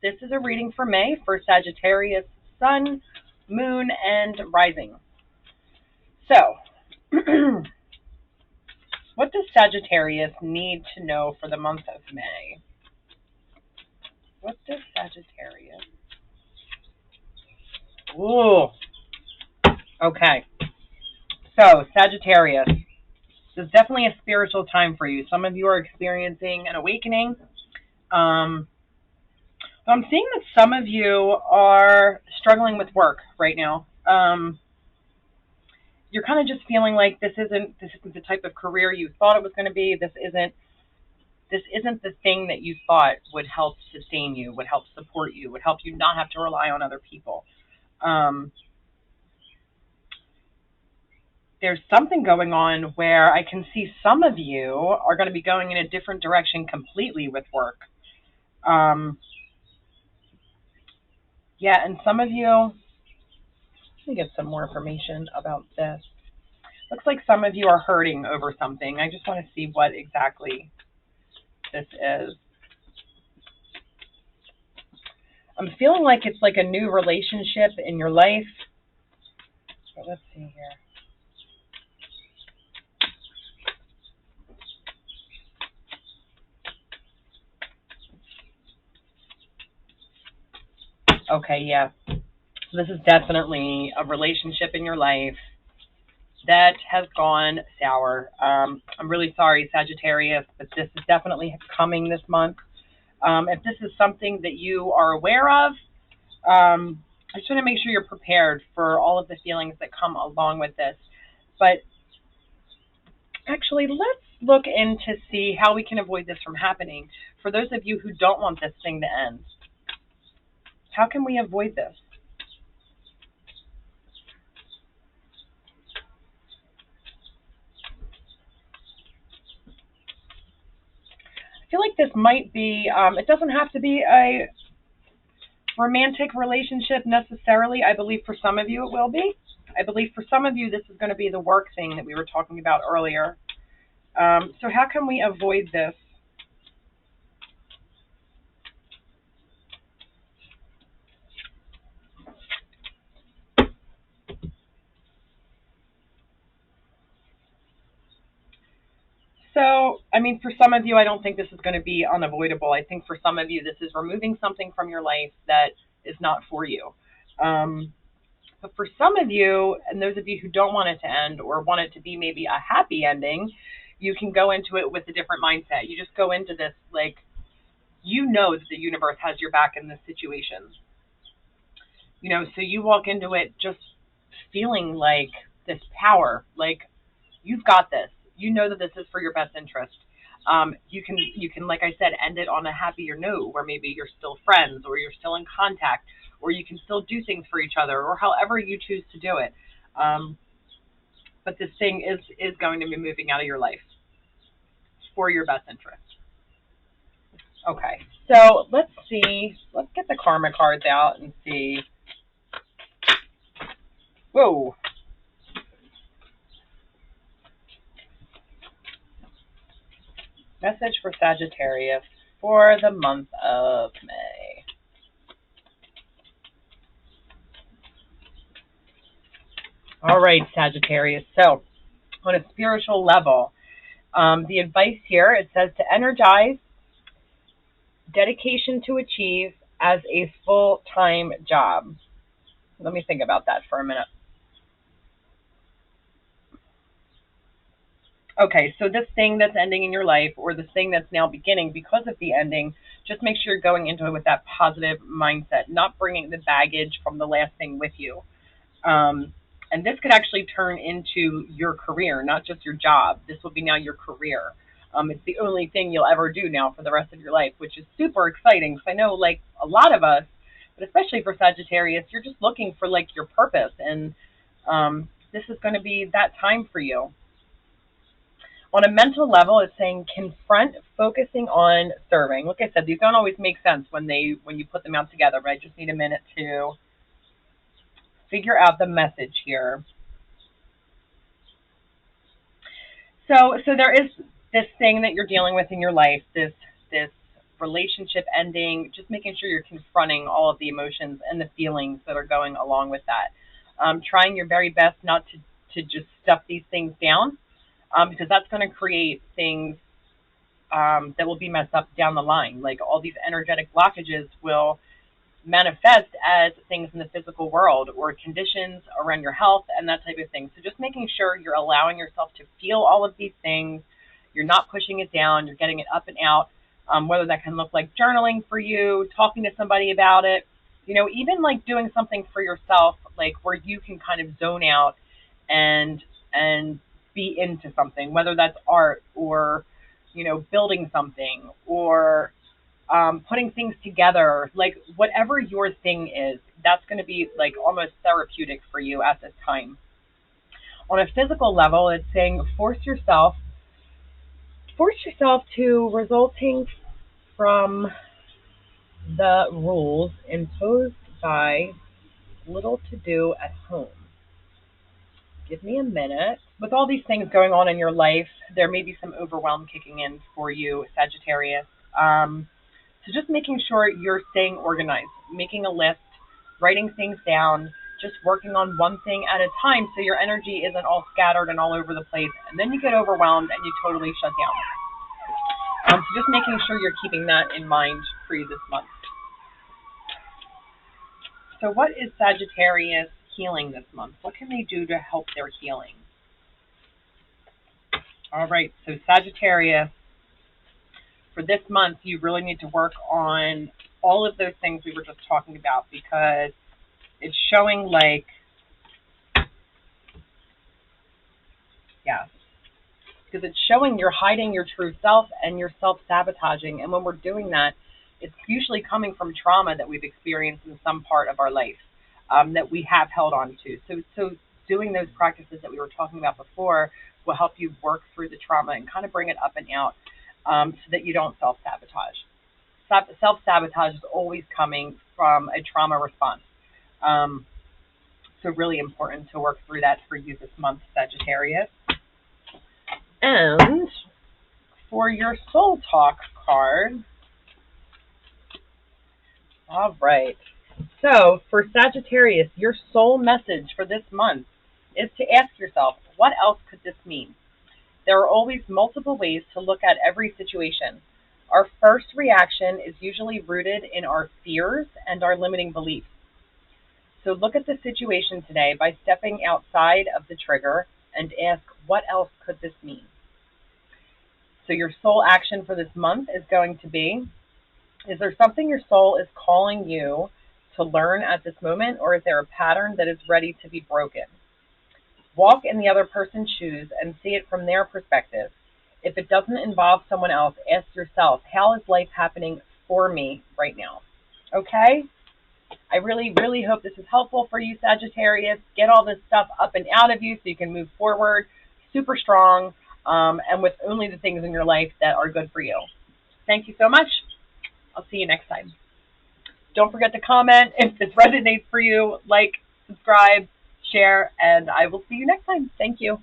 This is a reading for May for Sagittarius, Sun, Moon, and Rising. So, what does Sagittarius need to know for the month of May? What does Sagittarius? Ooh, okay. So, Sagittarius, this is definitely a spiritual time for you. Some of you are experiencing an awakening. I'm seeing that some of you are struggling with work right now. You're kind of just feeling like this isn't the type of career you thought it was going to be. This isn't the thing that you thought would help sustain you, would help support you, would help you not have to rely on other people. There's something going on where I can see some of you are going to be going in a different direction completely with work. Yeah, and some of you, let me get some more information about this. Looks like some of you are hurting over something. I just want to see what exactly this is. I'm feeling like it's like a new relationship in your life. But let's see here. Okay, yeah. So this is definitely a relationship in your life that has gone sour. I'm really sorry, Sagittarius, but this is definitely coming this month. If this is something that you are aware of, I just want to make sure you're prepared for all of the feelings that come along with this. But actually, let's look in to see how we can avoid this from happening. For those of you who don't want this thing to end, how can we avoid this? I feel like this might be, it doesn't have to be a romantic relationship necessarily. I believe for some of you it will be. I believe for some of you this is going to be the work thing that we were talking about earlier. So how can we avoid this? So, I mean, for some of you, I don't think this is going to be unavoidable. I think for some of you, this is removing something from your life that is not for you. But for some of you, and those of you who don't want it to end or want it to be maybe a happy ending, you can go into it with a different mindset. You just go into this like, you know that the universe has your back in this situation. You know, so you walk into it just feeling like this power, like you've got this. You know that this is for your best interest. You can, like I said, end it on a happier note where maybe you're still friends or you're still in contact or you can still do things for each other or however you choose to do it. But this thing is going to be moving out of your life for your best interest. Okay, so let's see. Let's get the karma cards out and see. Whoa. Message for Sagittarius for the month of May. All right, Sagittarius. So, on a spiritual level, the advice here, it says to energize, dedication to achieve as a full-time job. Let me think about that for a minute. Okay, so this thing that's ending in your life or this thing that's now beginning because of the ending, just make sure you're going into it with that positive mindset, not bringing the baggage from the last thing with you. And this could actually turn into your career, not just your job. This will be now your career. It's the only thing you'll ever do now for the rest of your life, which is super exciting. Because I know, like, a lot of us, but especially for Sagittarius, you're just looking for, like, your purpose. And this is going to be that time for you. On a mental level, it's saying confront focusing on serving. Like I said, these don't always make sense when you put them out together, but I just need a minute to figure out the message here. So there is this thing that you're dealing with in your life, this relationship ending, just making sure you're confronting all of the emotions and the feelings that are going along with that. Trying your very best not to just stuff these things down, because that's going to create things that will be messed up down the line. Like all these energetic blockages will manifest as things in the physical world or conditions around your health and that type of thing. So just making sure you're allowing yourself to feel all of these things. You're not pushing it down. You're getting it up and out. Whether that can look like journaling for you, talking to somebody about it, even like doing something for yourself, like where you can kind of zone out and be into something, whether that's art or building something or putting things together, like whatever your thing is, that's going to be like almost therapeutic for you at this time. On a physical level, it's saying force yourself to resulting from the rules imposed by little to do at home. Give me a minute. With all these things going on in your life, there may be some overwhelm kicking in for you, Sagittarius. So just making sure you're staying organized, making a list, writing things down, just working on one thing at a time so your energy isn't all scattered and all over the place. And then you get overwhelmed and you totally shut down. So just making sure you're keeping that in mind for you this month. So what is Sagittarius healing this month? What can they do to help their healing? All right, so Sagittarius, for this month, you really need to work on all of those things we were just talking about, because it's showing like, because it's showing you're hiding your true self and you're self-sabotaging. And when we're doing that, it's usually coming from trauma that we've experienced in some part of our life that we have held on to. So doing those practices that we were talking about before will help you work through the trauma and kind of bring it up and out so that you don't self-sabotage. Self-sabotage is always coming from a trauma response. So really important to work through that for you this month, Sagittarius. And for your Soul Talk card, all right. So for Sagittarius, your soul message for this month is to ask yourself, what else could this mean? There are always multiple ways to look at every situation. Our first reaction is usually rooted in our fears and our limiting beliefs. So look at the situation today by stepping outside of the trigger and ask, what else could this mean? So your soul action for this month is going to be, is there something your soul is calling you to learn at this moment, or is there a pattern that is ready to be broken? Walk in the other person's shoes and see it from their perspective. If it doesn't involve someone else, ask yourself, how is life happening for me right now? Okay? I really, really hope this is helpful for you, Sagittarius. Get all this stuff up and out of you so you can move forward super strong and with only the things in your life that are good for you. Thank you so much. I'll see you next time. Don't forget to comment if this resonates for you. Like, subscribe, share, and I will see you next time. Thank you.